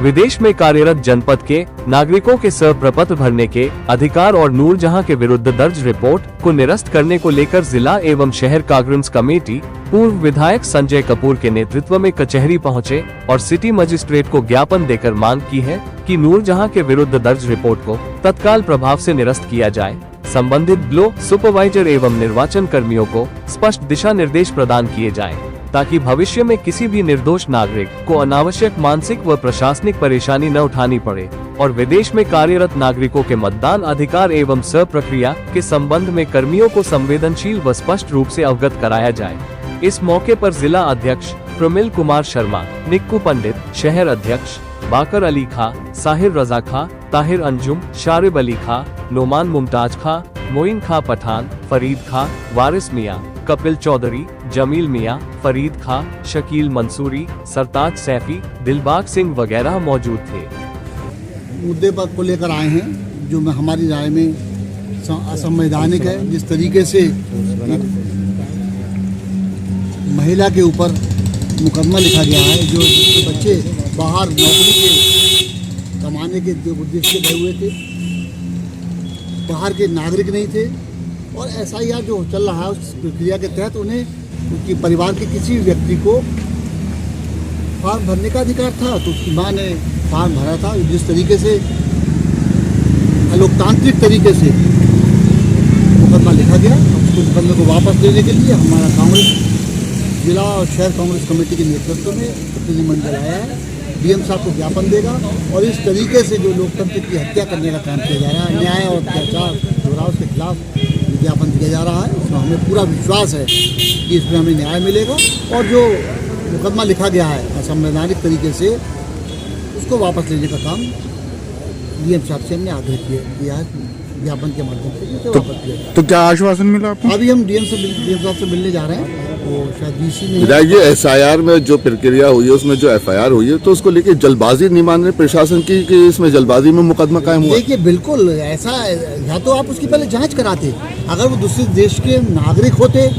विदेश में कार्यरत जनपद के नागरिकों के प्रपत्र भरने के अधिकार और नूरजहां के विरुद्ध दर्ज रिपोर्ट को निरस्त करने को लेकर जिला एवं शहर कांग्रेस कमेटी पूर्व विधायक संजय कपूर के नेतृत्व में कचहरी पहुंचे और सिटी मजिस्ट्रेट को ज्ञापन देकर मांग की है कि नूरजहां के विरुद्ध दर्ज रिपोर्ट को तत्काल प्रभाव से निरस्त किया जाए। संबंधित ब्लॉक सुपरवाइजर एवं निर्वाचन कर्मियों को स्पष्ट दिशा निर्देश प्रदान किए जाएं, ताकि भविष्य में किसी भी निर्दोष नागरिक को अनावश्यक मानसिक व प्रशासनिक परेशानी न उठानी पड़े और विदेश में कार्यरत नागरिकों के मतदान अधिकार एवं प्रक्रिया के संबंध में कर्मियों को संवेदनशील व स्पष्ट रूप से अवगत कराया जाए। इस मौके पर जिला अध्यक्ष प्रमिल कुमार शर्मा, निक्कू पंडित, शहर अध्यक्ष बाकर अली खां, साहिर रजा खां, ताहिर अंजुम, शारिब अली खां, नोमान मुमताज खां, मोइन खां पठान, फरीद खां, वारिस मियां, कपिल चौधरी, जमील मियां, फरीद खां, शकील मंसूरी, सरताज सैफी, दिलबाग सिंह वगैरह मौजूद थे। मुद्दे पर को लेकर आए हैं जो हमारी राय में असंवैधानिक है। जिस तरीके से महिला के ऊपर मुकदमा लिखा गया है, जो बच्चे बाहर नौकरी के कमाने के उद्देश्य से गए हुए थे, बाहर के नागरिक नहीं थे, और SIR जो चल रहा है उस प्रक्रिया के तहत उन्हें उनकी परिवार के किसी व्यक्ति को फॉर्म भरने का अधिकार था, तो उसकी मां ने फॉर्म भरा था। जिस तरीके से अलोकतांत्रिक तरीके से मुकदमा लिखा गया, उसको मुकदमे को वापस लेने के लिए हमारा कांग्रेस जिला और शहर कांग्रेस कमेटी के नेतृत्व में प्रतिनिधिमंडल आया है। DM साहब को ज्ञापन देगा और इस तरीके से जो लोकतंत्र की हत्या करने का काम किया जा रहा है, न्याय और अत्याचार दोहराव के खिलाफ ज्ञापन दिया जा रहा है, उसमें हमें पूरा विश्वास है कि इसमें हमें न्याय मिलेगा और जो मुकदमा लिखा गया है असंवैधानिक तरीके से उसको वापस लेने का काम DM साहब से हमने आग्रह किया है ज्ञापन के माध्यम से वापस किया। तो क्या आश्वासन मिला आपको? अभी हम DM साहब से मिलने जा रहे हैं, वो शायद DC में। विधायक जी, SIR में जो प्रक्रिया हुई है उसमें जो FIR हुई है, तो उसको लेके जल्दबाजी नहीं मान रहे प्रशासन की कि इसमें जल्दबाजी में मुकदमा कायम हुआ? देखिए, बिल्कुल ऐसा, या तो आप उसकी पहले जांच कराते। अगर वो दूसरे देश के नागरिक होते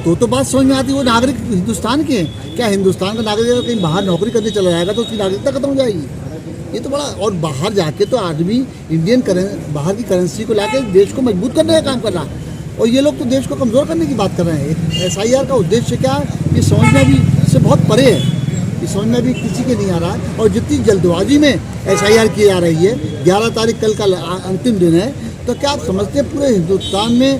तो बात समझ में आती। वो नागरिक हिंदुस्तान के हैं। क्या हिंदुस्तान का नागरिक अगर कहीं बाहर नौकरी करने चला जाएगा तो उसकी नागरिकता खत्म हो जाएगी? ये तो बड़ा, और बाहर जाके तो आदमी बाहर की करेंसी को लाके देश को मजबूत करने का काम कर रहा है, और ये लोग तो देश को कमज़ोर करने की बात कर रहे हैं। SIR का उद्देश्य क्या है, ये समझना भी इससे बहुत परे है, ये समझना भी किसी के नहीं आ रहा है। और जितनी जल्दबाजी में SIR की जा रही है, 11 तारीख कल का अंतिम दिन है, तो क्या आप समझते हैं पूरे हिंदुस्तान में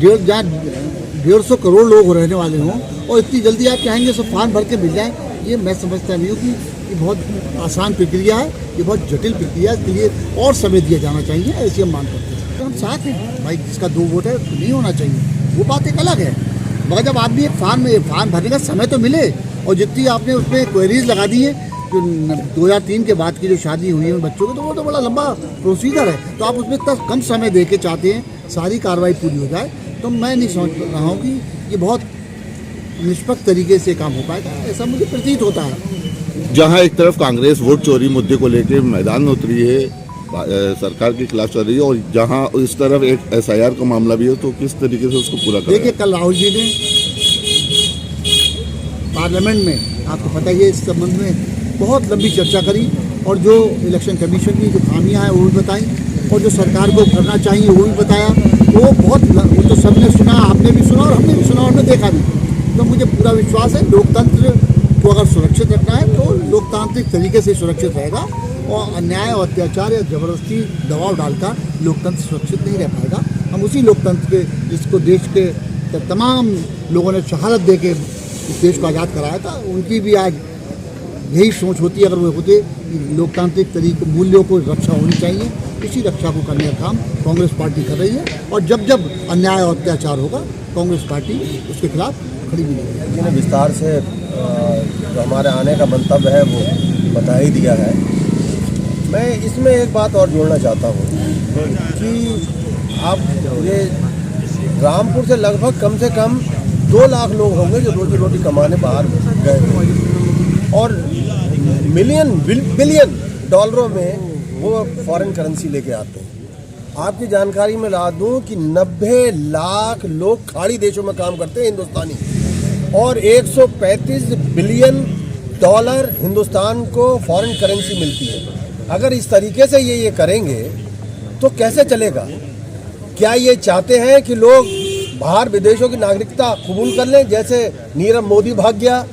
150 करोड़ लोग रहने वाले हों और इतनी जल्दी आप चाहेंगे सब फॉर्म भर के मिल जाए? ये मैं समझता नहीं हूँ कि ये बहुत आसान प्रक्रिया है, ये बहुत जटिल प्रक्रिया है। इसके लिए और समय दिया जाना चाहिए, ऐसी हम मांग करते हैं। तो हम साथ हैं भाई, जिसका 2 वोट है नहीं होना चाहिए, वो बात एक अलग है। मगर जब आदमी एक फॉर्म भरने का समय तो मिले, और जितनी आपने उसमें क्वेरीज लगा दी है, जो 2003 के बाद की जो शादी हुई है बच्चों की, तो वो तो बड़ा लंबा प्रोसीजर है। तो आप उसमें इतना कम समय दे के चाहते हैं सारी कार्रवाई पूरी हो जाए, तो मैं नहीं समझ रहा हूँ कि ये बहुत निष्पक्ष तरीके से काम हो पाएगा, ऐसा मुझे प्रतीत होता है। जहां एक तरफ कांग्रेस वोट चोरी मुद्दे को लेकर मैदान में उतरी है, सरकार के खिलाफ चल रही है, और जहां इस तरफ एक SIR का मामला भी है, तो किस तरीके से उसको पूरा करें? देखिए, कल राहुल जी ने पार्लियामेंट में, आपको पता ही है, इस संबंध में बहुत लंबी चर्चा करी, और जो इलेक्शन कमीशन की जो खामियां हैं वो भी बताई, और जो सरकार को करना चाहिए वो भी बताया। वो तो सबने सुना, आपने भी सुना और हमने भी सुना और हमने देखा भी। तो मुझे पूरा विश्वास है लोकतंत्र को अगर सुरक्षित रखना है तो लोकतांत्रिक तरीके से सुरक्षित रहेगा, और अन्याय और अत्याचार या ज़बरदस्ती दबाव डालकर लोकतंत्र सुरक्षित नहीं रह पाएगा। हम उसी लोकतंत्र के, जिसको देश के तमाम लोगों ने शहादत दे के इस देश को आज़ाद कराया था, उनकी भी आज यही सोच होती है, अगर वो होते लोकतांत्रिक तरीके मूल्यों को रक्षा होनी चाहिए। इसी रक्षा को करने का काम कांग्रेस पार्टी कर रही है, और जब जब अन्याय और अत्याचार होगा कांग्रेस पार्टी उसके खिलाफ खड़ी भी नहीं है। विस्तार से जो हमारे आने का मंतव्य है वो बता ही दिया है। मैं इसमें एक बात और जोड़ना चाहता हूँ कि आप ये रामपुर से लगभग कम से कम 2 लाख लोग होंगे जो रोजी रोटी कमाने बाहर गए, और बिलियन डॉलरों में वो फॉरेन करेंसी लेके आते हैं। आपकी जानकारी में ला दूं कि 90 लाख लोग खाड़ी देशों में काम करते हैं हिंदुस्तानी, और 135 बिलियन डॉलर हिंदुस्तान को फॉरेन करेंसी मिलती है। अगर इस तरीके से ये करेंगे तो कैसे चलेगा? क्या ये चाहते हैं कि लोग बाहर विदेशों की नागरिकता कबूल कर लें, जैसे नीरव मोदी भाग गया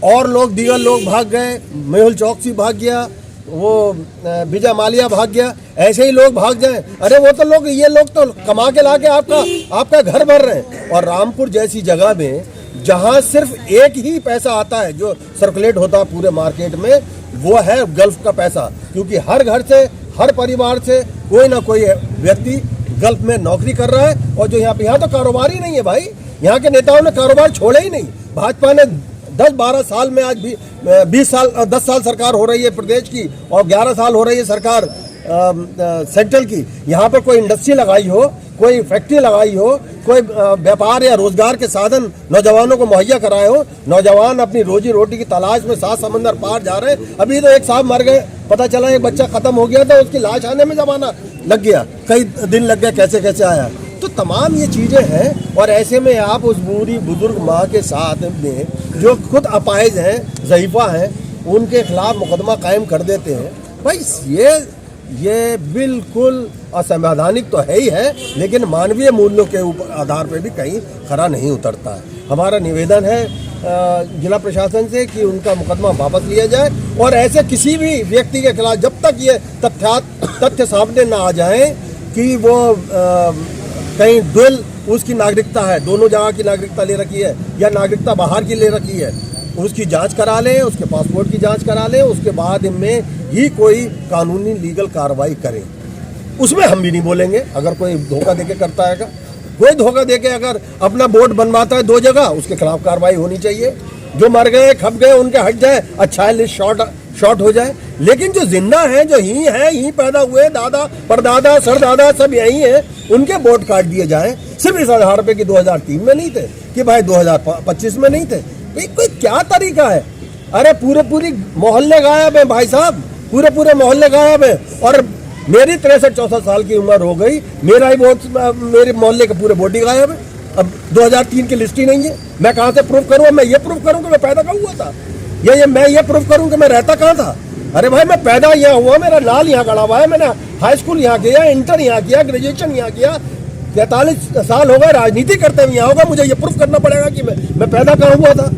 और लोग दीगर लोग भाग गए, मेहुल चौकसी भाग गया, वो विजय माल्या भाग गया, ऐसे ही लोग भाग जाएं? अरे वो तो लोग, ये लोग तो कमा के लाके आपका घर भर रहे हैं। और रामपुर जैसी जगह में जहां सिर्फ एक ही पैसा आता है जो सर्कुलेट होता है पूरे मार्केट में, वो है गल्फ का पैसा। क्योंकि हर घर से, हर परिवार से कोई ना कोई व्यक्ति गल्फ में नौकरी कर रहा है। और जो यहाँ तो कारोबार ही नहीं है भाई, यहाँ के नेताओं ने कारोबार छोड़े ही नहीं। भाजपा ने 10-12 साल में, आज भी 10 साल सरकार हो रही है प्रदेश की और 11 साल हो रही है सरकार सेंट्रल की। यहाँ पर कोई इंडस्ट्री लगाई हो, कोई फैक्ट्री लगाई हो, कोई व्यापार या रोजगार के साधन नौजवानों को मुहैया कराए हो। नौजवान अपनी रोजी रोटी की तलाश में 7 समंदर पार जा रहे हैं। अभी तो एक साहब मर गए, पता चला एक बच्चा खत्म हो गया था, उसकी लाश आने में जमाना लग गया, कई दिन लग गए, कैसे कैसे आया। तो तमाम ये चीज़ें हैं। और ऐसे में आप उस बूढ़ी बुजुर्ग माँ के साथ में जो खुद अपाहिज हैं, ज़ईफ़ा हैं, उनके खिलाफ मुकदमा कायम कर देते हैं। भाई ये बिल्कुल असंवैधानिक तो है ही है, लेकिन मानवीय मूल्यों के ऊपर आधार पर भी कहीं खरा नहीं उतरता है। हमारा निवेदन है जिला प्रशासन से कि उनका मुकदमा वापस लिया जाए और ऐसे किसी भी व्यक्ति के खिलाफ जब तक ये तथ्य सामने ना आ जाए कि वो कहीं डुअल उसकी नागरिकता है, दोनों जगह की नागरिकता ले रखी है या नागरिकता बाहर की ले रखी है, उसकी जांच करा लें, उसके पासपोर्ट की जांच करा लें, उसके बाद इनमें ही कोई कानूनी लीगल कार्रवाई करें। उसमें हम भी नहीं बोलेंगे। अगर कोई धोखा देके करता है, कोई धोखा देके अगर अपना बोर्ड बनवाता है 2 जगह, उसके खिलाफ कार्रवाई होनी चाहिए। जो मर गए, खप गए, उनके हट जाए, अच्छा है, लिस्ट शॉर्ट हो जाए। लेकिन जो जिंदा हैं, जो यहीं पैदा हुए, दादा परदादा सरदादा सब यहीं हैं, उनके वोट काट दिए जाएं। सिर्फ इस आधार पे कि 2003 में नहीं थे, कि भाई 2025 में नहीं थे। कोई क्या तरीका है? अरे पूरे मोहल्ले गायब है भाई साहब, पूरे मोहल्ले गायब है। और मेरी 63-64 साल की उम्र हो गई, मेरा ही वोट, मेरे मोहल्ले के पूरे वोट ही गायब है। अब 2003 की लिस्ट ही नहीं है। मैं कहाँ से प्रूफ करूँ? मैं ये प्रूफ करूँ कि मैं पैदा कहाँ हुआ था, मैं ये प्रूफ करूँ कि मैं रहता कहाँ था? अरे भाई मैं पैदा यहाँ हुआ, मेरा लाल यहाँ गड़ा हुआ है, मैंने हाई स्कूल यहाँ किया, इंटर यहाँ किया, ग्रेजुएशन यहाँ किया, 43 साल हो गए राजनीति करते हुए यहाँ होगा। मुझे ये प्रूफ करना पड़ेगा कि मैं पैदा कहाँ हुआ था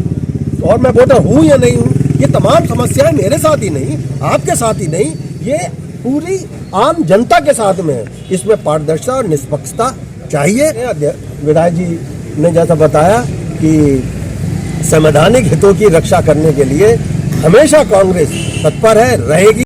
और मैं वोटर हूँ या नहीं हूँ। ये तमाम समस्याएं मेरे साथ ही नहीं, आपके साथ ही नहीं, ये पूरी आम जनता के साथ में है। इसमें पारदर्शिता और निष्पक्षता चाहिए। विधायक जी ने जैसा बताया कि संवैधानिक हितों की रक्षा करने के लिए हमेशा कांग्रेस तत्पर है, रहेगी।